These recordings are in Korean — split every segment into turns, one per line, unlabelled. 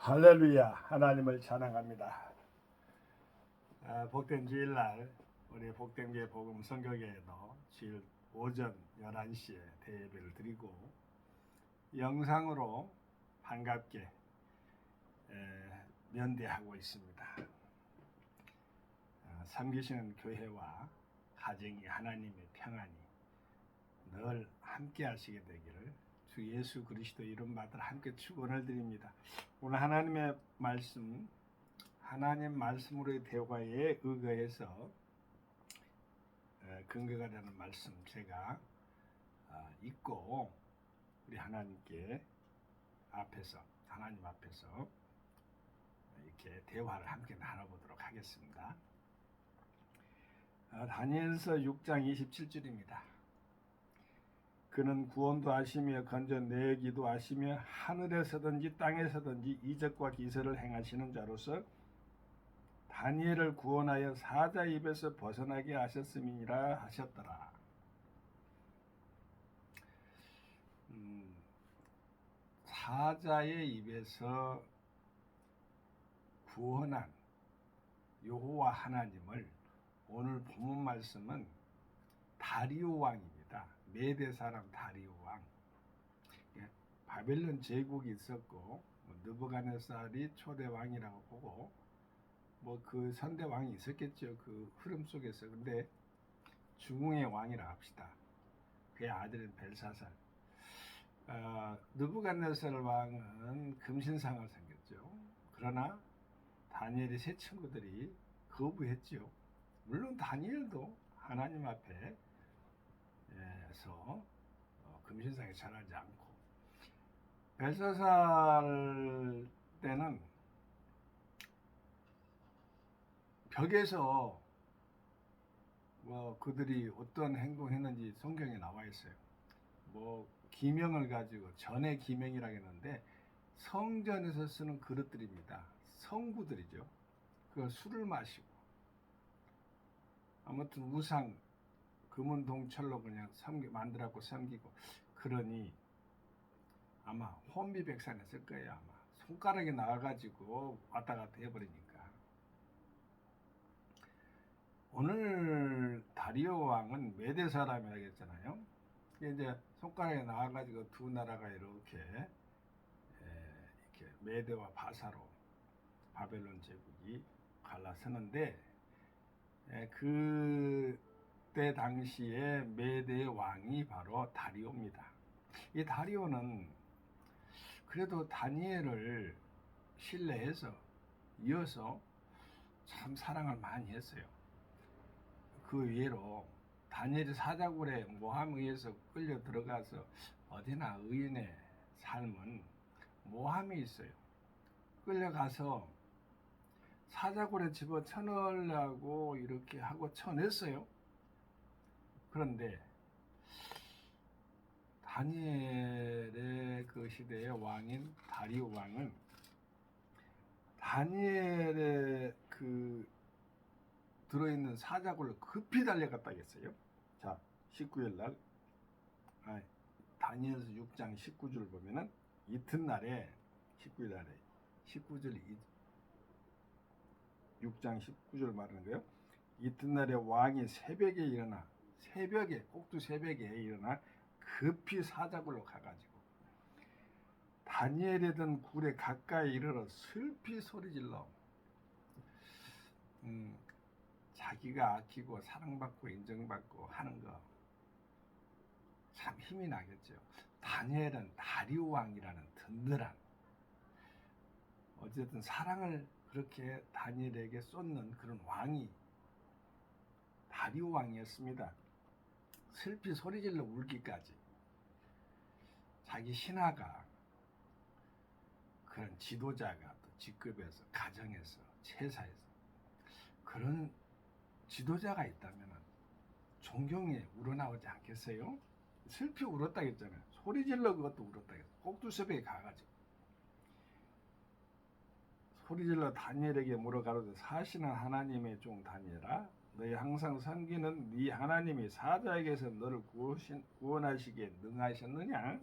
할렐루야, 하나님을 찬양합니다. 복된 주일날 우리 복된교회 복음 선교회에도 주일 오전 11시에 대예배를 드리고 영상으로 반갑게 면대하고 있습니다. 섬기시는 교회와 가정이 하나님의 평안이 늘 함께 하시게 되기를 주 예수 그리스도 이름 받들어 함께 축원을 드립니다. 오늘 하나님의 말씀, 하나님 말씀으로의 대화에 의거해서 근거가 되는 말씀 제가 읽고 우리 하나님께 하나님 앞에서 이렇게 대화를 함께 나눠보도록 하겠습니다. 다니엘서 6장 27절입니다. 그는 구원도 하시며 건져내기도 하시며 하늘에서든지 땅에서든지 이적과 기사를 행하시는 자로서 다니엘을 구원하여 사자 입에서 벗어나게 하셨음이니라 하셨더라. 사자의 입에서 구원한 여호와 하나님을 오늘 본문 말씀은 다리오 왕입니다. 메대 사람 다리오 왕. 바벨론 제국이 있었고 느부갓네살이 초대 왕이라고 보고 그 선대 왕이 있었겠죠. 그 흐름 속에서. 근데 중흥의 왕이라 합시다. 그의 아들인 벨사살. 느부갓네살 왕은 금신상을 생겼죠. 그러나 다니엘의 세 친구들이 거부했죠. 물론 다니엘도 하나님 앞에서 금신상에 절하지 않고, 벨사살 때는 벽에서 그들이 어떤 행동했는지 성경에 나와 있어요. 기명을 가지고 전의 기명이라고 했는데 성전에서 쓰는 그릇들입니다. 성구들이죠. 그 술을 마시고 아무튼 우상 금은 동철로 그냥 만들었고 섬기고, 그러니 아마 혼비백산했을 거예요. 아마 손가락이 나와가지고 왔다 갔다 해버리니까. 오늘 다리오 왕은 메대 사람이라고 했잖아요. 이제 손가락이 나와가지고 두 나라가 이렇게 메대와 바사로 바벨론 제국이 갈라서는데, 그때 당시에 메대의 왕이 바로 다리오입니다. 이 다리오는 그래도 다니엘을 신뢰해서 이어서 참 사랑을 많이 했어요. 그 외로 다니엘이 사자굴에 모함에 의해서 끌려 들어가서 어디나 의인의 삶은 모함이 있어요. 끌려가서 사자굴에 집어 쳐넣으려고 이렇게 하고 쳐냈어요. 그런데 다니엘의 그 시대의 왕인 다리오 왕은 다니엘의 들어있는 사자굴로 급히 달려갔다 했어요. 자, 19일날 다니엘서 6장 19절 보면은 이튿날에 19일날에 19절 6장 19절 말하는 거예요. 이튿날에 왕이 꼭두 새벽에 일어나 급히 사자굴로 가가지고 다니엘이 든 굴에 가까이 이르러 슬피 소리질러 자기가 아끼고 사랑받고 인정받고 하는 거 참 힘이 나겠죠. 다니엘은 다리오 왕이라는 든든한, 어쨌든 사랑을 그렇게 다니엘에게 쏟는 그런 왕이 다리오 왕이었습니다. 슬피 소리질러 울기까지. 자기 신하가, 그런 지도자가 또 직급에서, 가정에서, 체사에서 그런 지도자가 있다면 존경에 우러나오지 않겠어요? 슬피 울었다 했잖아요. 소리질러 그것도 울었다 했어요. 꼭두새벽에 가가지고 소리질러 다니엘에게 물어가로되 사시는 하나님의 종 다니엘아, 너희 항상 섬기는 네 하나님이 사자에게서 너를 구원하시기에 능하셨느냐?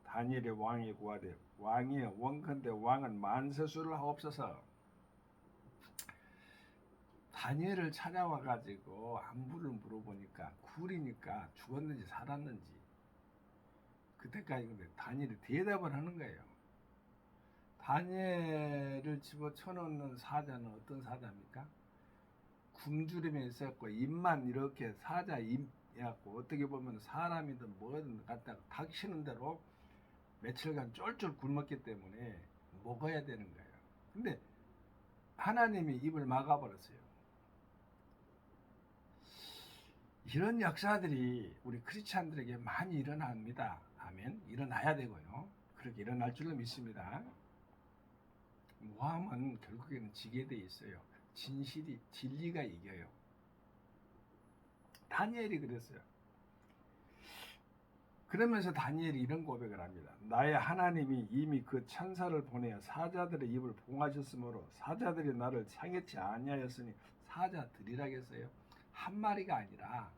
다니엘의 왕이 구하되 왕이여 원컨대 왕은 만세수를 하옵소서. 다니엘을 찾아와 가지고 안부를 물어보니까 굴이니까 죽었는지 살았는지 그때까지. 근데 다니엘이 대답을 하는 거예요. 다니엘을 집어쳐넣는 사자는 어떤 사자입니까? 굶주림에 있었고 입만 이렇게 사자 입이었고, 어떻게 보면 사람이든 뭐든 갖다가 닥치는 대로 며칠간 쫄쫄 굶었기 때문에 먹어야 되는 거예요. 근데 하나님이 입을 막아버렸어요. 이런 역사들이 우리 크리스찬들에게 많이 일어납니다. 아멘. 일어나야 되고요. 그렇게 일어날 줄로 믿습니다. 모함은 결국에는 지게 돼 있어요. 진리가 이겨요. 다니엘이 그랬어요. 그러면서 다니엘이 이런 고백을 합니다. 나의 하나님이 이미 그 천사를 보내어 사자들의 입을 봉하셨으므로 사자들이 나를 상해치 아니하였으니, 사자들이라겠어요. 한 마리가 아니라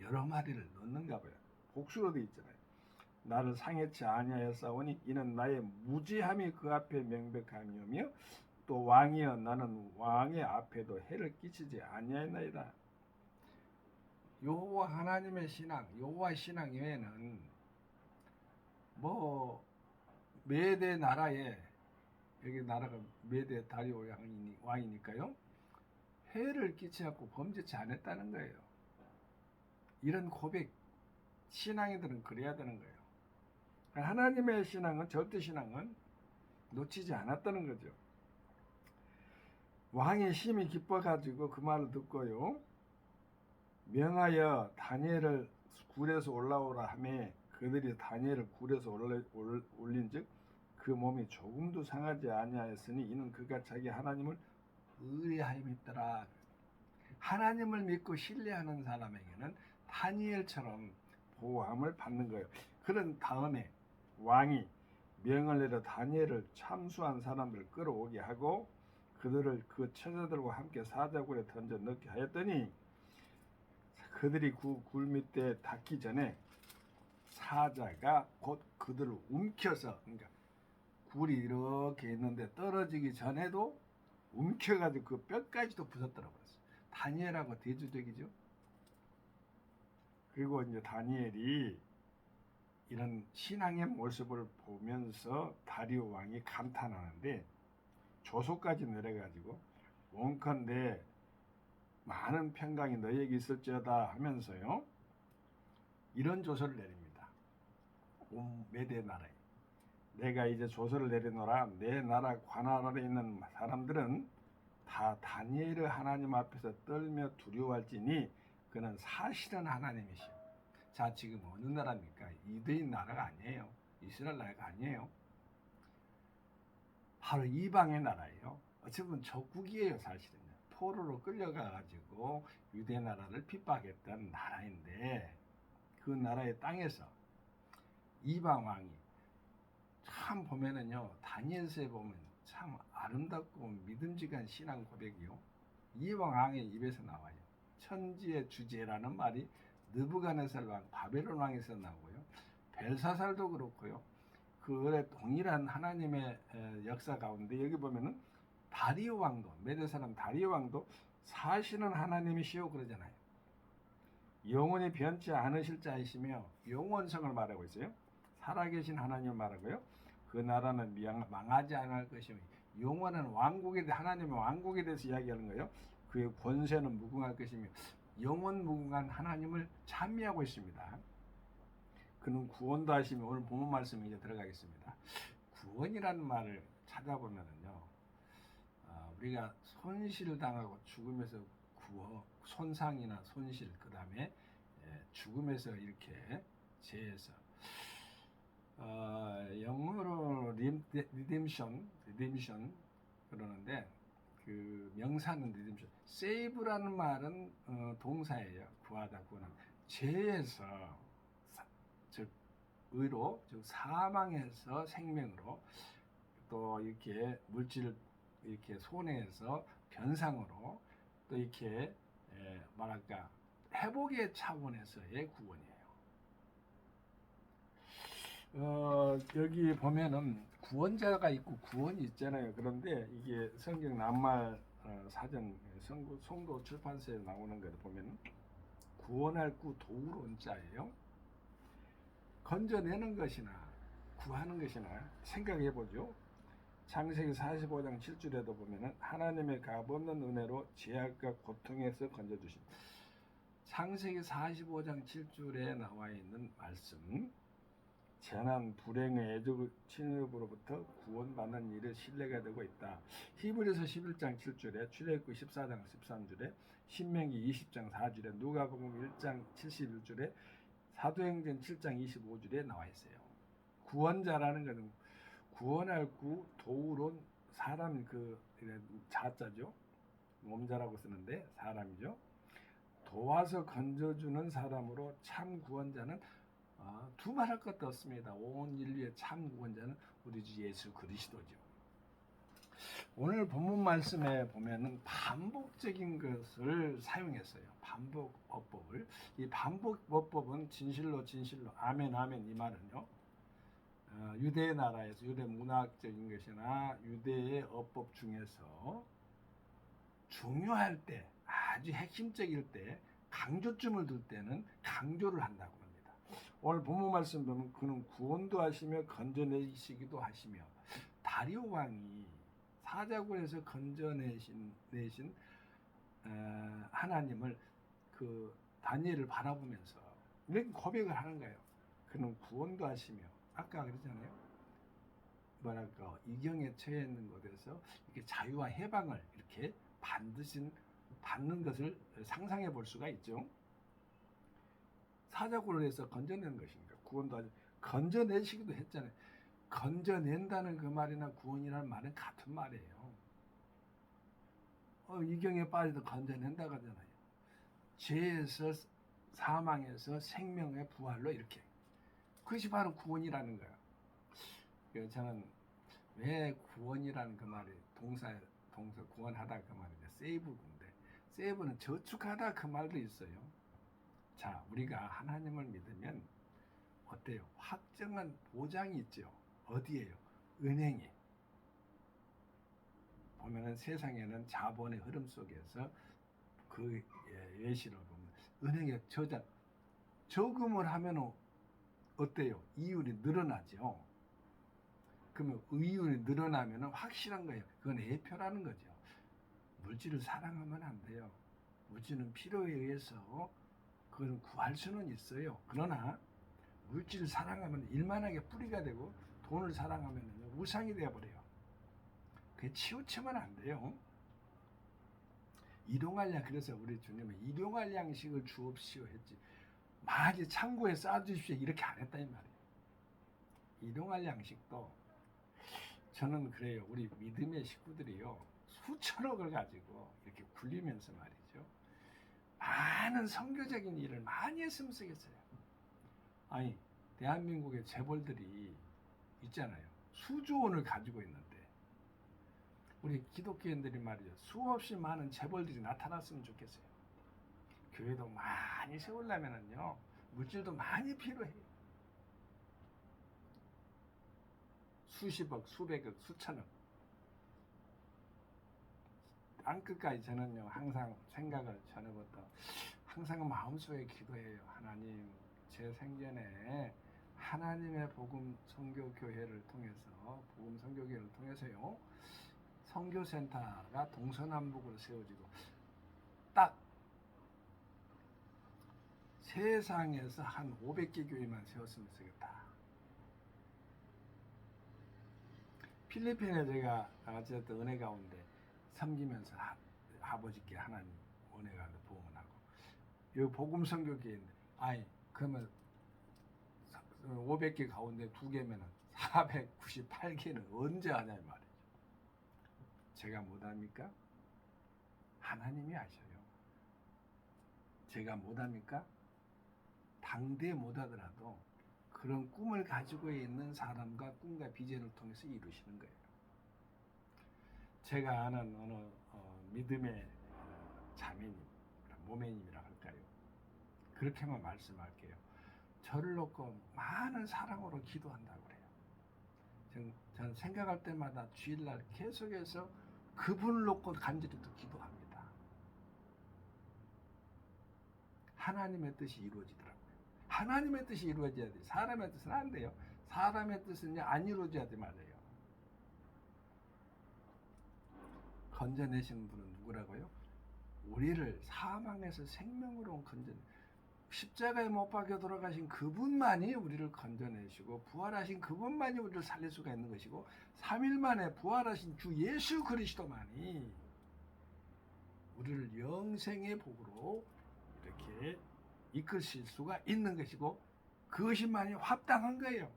여러 마리를 넣는가 봐요. 복수로 되어 있잖아요. 나를 상해치 아니하였사오니 이는 나의 무지함이 그 앞에 명백함이오며 또 왕이여 나는 왕의 앞에도 해를 끼치지 아니하였나이다. 여호와 하나님의 신앙, 여호와 신앙 외에는 뭐 메대 나라에, 여기 나라가 메대 다리오 왕이니까요, 해를 끼치갖고 범죄치 않았다는 거예요. 이런 고백, 신앙인들은 그래야 되는 거예요. 하나님의 신앙은, 절대 신앙은 놓치지 않았다는 거죠. 왕이 심히 기뻐가지고 그 말을 듣고요, 명하여 다니엘을 굴에서 올라오라 하매 그들이 다니엘을 굴에서 올린즉 그 몸이 조금도 상하지 아니하였으니 이는 그가 자기 하나님을 의뢰하였더라. 하나님을 믿고 신뢰하는 사람에게는 다니엘처럼 보호함을 받는 거예요. 그런 다음에 왕이 명을 내려 다니엘을 참수한 사람들을 끌어오게 하고 그들을 그 처자들과 함께 사자굴에 던져 넣게 하였더니 그들이 그 굴 밑에 닿기 전에 사자가 곧 그들을 움켜서, 그러니까 굴이 이렇게 있는데 떨어지기 전에도 움켜가지고 그 뼈까지도 부쉈더라고요. 다니엘하고 대조적이죠. 그리고 이제 다니엘이 이런 신앙의 모습을 보면서 다리오 왕이 감탄하는데, 조소까지 내려가지고 원컨대 많은 평강이 너에게 있을지어다 하면서요, 이런 조서를 내립니다. 온 메대 나라에 내가 이제 조서를 내리노라. 내 나라 관할 아래 있는 사람들은 다 다니엘의 하나님 앞에서 떨며 두려워할지니 그는 사실은 하나님이시오. 자, 지금 어느 나라입니까? 유대인 나라가 아니에요. 이스라엘 나라가 아니에요. 바로 이방의 나라예요. 어찌 보면 적국이에요. 사실은 포로로 끌려가가지고 유대 나라를 핍박했던 나라인데, 그 나라의 땅에서 이방 왕이, 참 보면은요, 다니엘서에 보면 참 아름답고 믿음직한 신앙 고백이요, 이방 왕의 입에서 나와요. 천지의 주제라는 말이 느부갓네살 왕, 바벨론 왕에서 나오고요, 벨사살도 그렇고요. 그 동일한 하나님의 역사 가운데 여기 보면은 다리오 왕도, 메대 사람 다리오 왕도 사실은 하나님이시오 그러잖아요. 영원히 변치 않으실 자이시며 영원성을 말하고 있어요. 살아계신 하나님을 말하고요, 그 나라는 망하지 않을 것이며 영원한 왕국에, 하나님의 왕국에 대해서 이야기하는 거예요. 그의 권세는 무궁할 것이며 영원 무궁한 하나님을 찬미하고 있습니다. 그는 구원도 하시며, 오늘 본문 말씀에 이제 들어가겠습니다. 구원이라는 말을 찾아보면은요, 우리가 손실당하고 죽음에서 손상이나 손실, 그 다음에 죽음에서 이렇게 죄에서, 영어로 리뎀션 그러는데, 그 명사는 리뎀션, 세이브라는 말은 동사예요. 구하다, 구원하다. 죄에서, 즉 의로, 즉 사망에서 생명으로, 또 이렇게 물질 이렇게 손해에서 변상으로, 또 이렇게 뭐랄까 회복의 차원에서의 구원이에요. 여기 보면은 구원자가 있고 구원이 있잖아요. 그런데 이게 성경 낱말 사전 송도 출판서에 나오는 걸 보면 구원할 구 도우론 자예요. 건져내는 것이나 구하는 것이나 생각해 보죠. 창세기 45장 7절에도 보면은 하나님의 값없는 은혜로 죄악과 고통에서 건져주신. 창세기 45장 7절에 나와 있는 말씀, 재난, 불행의 애적 침입으로부터 구원받는 일에 신뢰가 되고 있다. 히브리서 11장 7절에, 출애굽기 14장 13절에, 신명기 20장 4절에, 누가복음 1장 71절에, 사도행전 7장 25절에 나와 있어요. 구원자라는 것은 구원할 구, 도우론, 사람 자자죠. 몸자라고 쓰는데 사람이죠. 도와서 건져주는 사람으로 참 구원자는 두말할 것도 없습니다. 온 인류의 참 구원자는 우리 주 예수 그리스도죠. 오늘 본문 말씀에 보면은 반복적인 것을 사용했어요. 반복 어법을. 이 반복 어법은 진실로 아멘 아멘 이 말은요. 유대 나라에서 유대 문학적인 것이나 유대의 어법 중에서 중요할 때, 아주 핵심적일 때, 강조점을 둘 때는 강조를 한다고 합니다. 오늘 본문 말씀 보면 그는 구원도 하시며 건져내시기도 하시며, 다리오 왕이 사자굴에서 건져내신 하나님을 다니엘을 바라보면서 이렇게 고백을 하는 거예요. 그는 구원도 하시며, 아까 그랬잖아요. 뭐랄까 이경에 처해 있는 곳에서 이렇게 자유와 해방을 이렇게 반드시 받는 것을 상상해 볼 수가 있죠. 사자굴을 해서 건져내는 것입니다. 구원도 아주 건져내시기도 했잖아요. 건져낸다는 그 말이나 구원이라는 말은 같은 말이에요. 이경에 빠져도 건져낸다고 하잖아요. 죄에서 사망에서 생명의 부활로 이렇게. 그것이 바로 구원이라는 거예요. 그래서 저는 왜 구원이라는 그 말이 동사 구원하다 그 말인데 세이브인데 세이브는 저축하다 그 말도 있어요. 자, 우리가 하나님을 믿으면 어때요? 확정한 보장이 있죠. 어디에요? 은행에. 보면은 세상에는 자본의 흐름 속에서 그 예시를 보면 은행에 저금을 하면 어때요? 이율이 늘어나죠. 그러면 이율이 늘어나면 확실한 거예요. 그건 애표라는 거죠. 물질을 사랑하면 안 돼요. 물질은 필요에 의해서 그걸 구할 수는 있어요. 그러나 물질을 사랑하면 일만하게 뿌리가 되고 돈을 사랑하면 우상이 되어버려요. 그게 치우치면 안 돼요. 그래서 우리 주님은 일용할 양식을 주옵시오 했지. 많이 창고에 쌓아주십시오 이렇게 안 했다 이 말이에요. 일용할 양식도 저는 그래요. 우리 믿음의 식구들이요. 수천억을 가지고 이렇게 굴리면서 말이죠. 많은 선교적인 일을 많이 했으면 쓰겠어요. 아니, 대한민국의 재벌들이 있잖아요. 수조 원을 가지고 있는데 우리 기독교인들이 말이죠. 수없이 많은 재벌들이 나타났으면 좋겠어요. 교회도 많이 세우려면요. 물질도 많이 필요해요. 수십억, 수백억, 수천억. 땅끝까지 저는요 항상 생각을 전에부터 항상 마음속에 기도해요. 하나님, 제 생전에 하나님의 복음 선교교회를 통해서 복음 선교교회를 통해서요 선교센터가 동서남북으로 세워지고 딱 세상에서 한 500개 교회만 세웠으면 좋겠다. 필리핀에 제가 어쨌든 은혜 가운데 섬기면서 아버지께 하나님 은혜 가운데 부응하고 이 복음 선교교회인데 그러면 500개 가운데 2개면은 498개는 언제 하냐 말이죠. 제가 못합니까? 하나님이 아셔요. 제가 못합니까? 당대 못하더라도 그런 꿈을 가지고 있는 사람과 꿈과 비전을 통해서 이루시는 거예요. 제가 아는 어느 믿음의 자매님, 모매님이라 할까요? 그렇게만 말씀할게요. 저를 놓고 많은 사랑으로 기도한다고 그래요. 저는 생각할 때마다 주일날 계속해서 그분을 놓고 간절히 또 기도합니다. 하나님의 뜻이 이루어지더라고요. 하나님의 뜻이 이루어져야 돼요. 사람의 뜻은 안 돼요. 사람의 뜻은 안 이루어져야 돼 말이에요. 건져내시는 분은 누구라고요? 우리를 사망에서 생명으로 건져내, 십자가에 못 박혀 돌아가신 그분만이 우리를 건져내시고 부활하신 그분만이 우리를 살릴 수가 있는 것이고 3일 만에 부활하신 주 예수 그리스도만이 우리를 영생의 복으로 이렇게 이끌실 수가 있는 것이고 그것이 만이 합당한 거예요.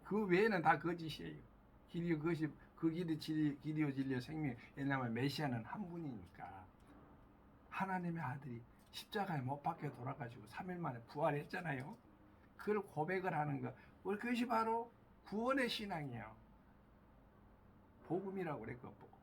그 외에는 다 거짓이에요. 그 길이 길이요 진리요 생명. 왜냐하면 메시아는 한 분이니까. 하나님의 아들이 십자가에 못 박혀 돌아가시고 3일 만에 부활했잖아요. 그걸 고백을 하는 것. 그것이 바로 구원의 신앙이에요. 복음이라고 그래, 그 복음.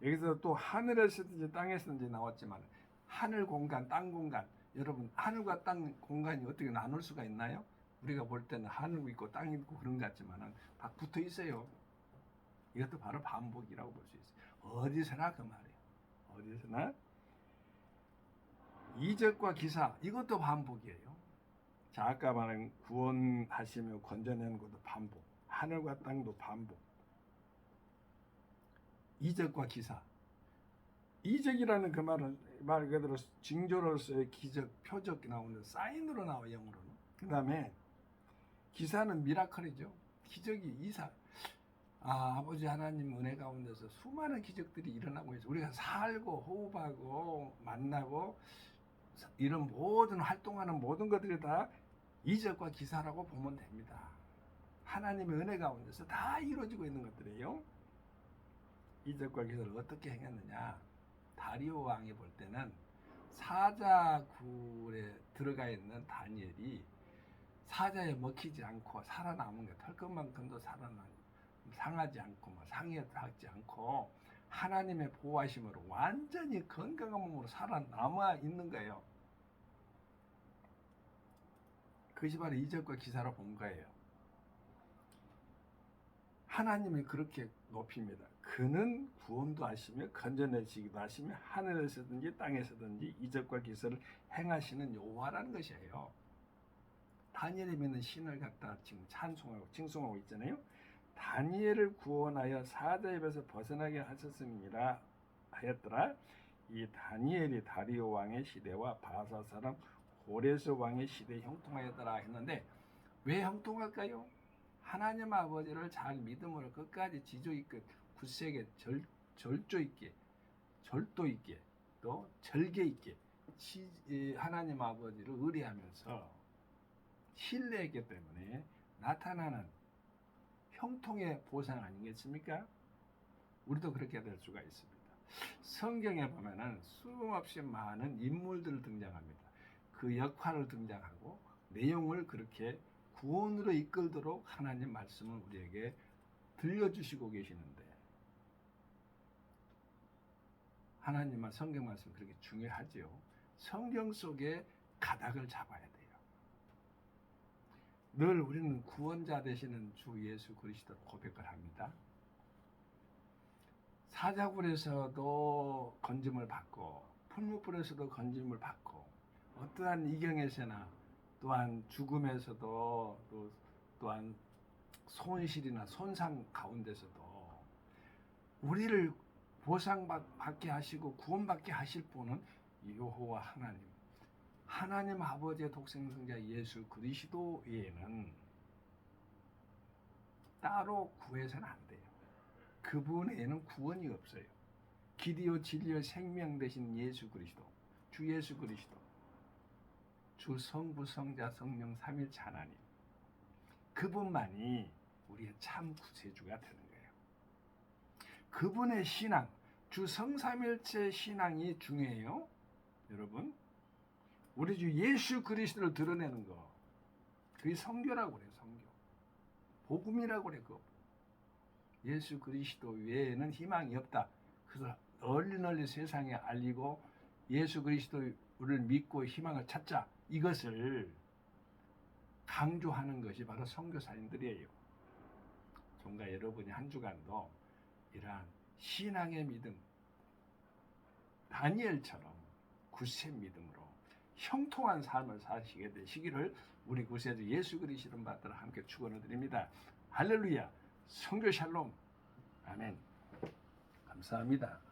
여기서 또 하늘에서든지 땅에서든지 나왔지만 하늘 공간, 땅 공간. 여러분, 하늘과 땅 공간이 어떻게 나눌 수가 있나요? 우리가 볼 때는 하늘 있고 땅 있고 그런 것 같지만 다 붙어 있어요. 이것도 바로 반복이라고 볼 수 있어요. 어디서나 그 말이에요. 어디서나. 이적과 기사, 이것도 반복이에요. 자, 아까 말한 구원하시며 건져내는 것도 반복. 하늘과 땅도 반복. 이적과 기사. 이적이라는 그 말은 말 그대로 징조로서의 기적, 표적 나오는 사인으로 나와 영어로는. 그 다음에 기사는 미라클이죠. 기적이 이사. 아버지 하나님 은혜 가운데서 수많은 기적들이 일어나고 있어요. 우리가 살고 호흡하고 만나고 이런 모든 활동하는 모든 것들이 다 이적과 기사라고 보면 됩니다. 하나님의 은혜 가운데서 다 이루어지고 있는 것들이에요. 이적과 기사를 어떻게 행했느냐? 다리오 왕이 볼 때는 사자굴에 들어가 있는 다니엘이 사자에 먹히지 않고 살아남은 게 털끝만큼도 상하지 않고 상에 닿지 않고 하나님의 보호하심으로 완전히 건강한 몸으로 살아남아 있는 거예요. 그것이 바로 이적과 기사로 본 거예요. 하나님이 그렇게 높입니다. 그는 구원도 하시며 건져내시기도 하시며 하늘에서든지 땅에서든지 이적과 기사를 행하시는 여호와라는 것이에요. 다니엘이 믿는 신을 갖다 지금 찬송하고 칭송하고 있잖아요. 다니엘을 구원하여 사자 입에서 벗어나게 하셨음이라 하였더라. 이 다니엘이 다리오 왕의 시대와 바사 사람 고레스 왕의 시대에 형통하였더라 했는데 왜 형통할까요? 하나님 아버지를 잘 믿음으로 끝까지 지조 있게 굳세게 절조 있게 절도 있게 또 절개 있게 하나님 아버지를 의뢰하면서 신뢰했기 때문에 나타나는 형통의 보상 아니겠습니까? 우리도 그렇게 될 수가 있습니다. 성경에 보면은 수없이 많은 인물들을 등장합니다. 그 역할을 등장하고 내용을 그렇게 구원으로 이끌도록 하나님 말씀을 우리에게 들려주시고 계시는데 하나님의 성경 말씀이 그렇게 중요하지요. 성경 속에 가닥을 잡아야 돼요. 늘 우리는 구원자 되시는 주 예수 그리스도를 고백을 합니다. 사자굴에서도 건짐을 받고 풀무불에서도 건짐을 받고 어떠한 이경에서나 또한 죽음에서도 또한 손실이나 손상 가운데서도 우리를 보상받게 하시고 구원받게 하실 분은 여호와 하나님 아버지의 독생성자 예수 그리스도 외에는 따로 구해서는 안 돼요. 그분 외에는 구원이 없어요. 길이요 진리요 생명 되신 예수 그리스도, 주 예수 그리스도, 주 성부 성자 성령 삼일체 하나님, 그분만이 우리의 참 구세주가 되는 거예요. 그분의 신앙, 주 성삼일체 신앙이 중요해요. 여러분, 우리 주 예수 그리스도를 드러내는 거, 그게 성교라고 그래요. 성교, 복음이라고 그래요. 예수 그리스도 외에는 희망이 없다. 그래서 널리 세상에 알리고 예수 그리스도를 믿고 희망을 찾자. 이것을 강조하는 것이 바로 선교사님들이에요. 정말 여러분이 한 주간도 이러한 신앙의 믿음, 다니엘처럼 굳세 믿음으로 형통한 삶을 사시게 되시기를 우리 구세주 예수 그리스도 받들어 함께 축원을 드립니다. 할렐루야. 선교 샬롬. 아멘. 감사합니다.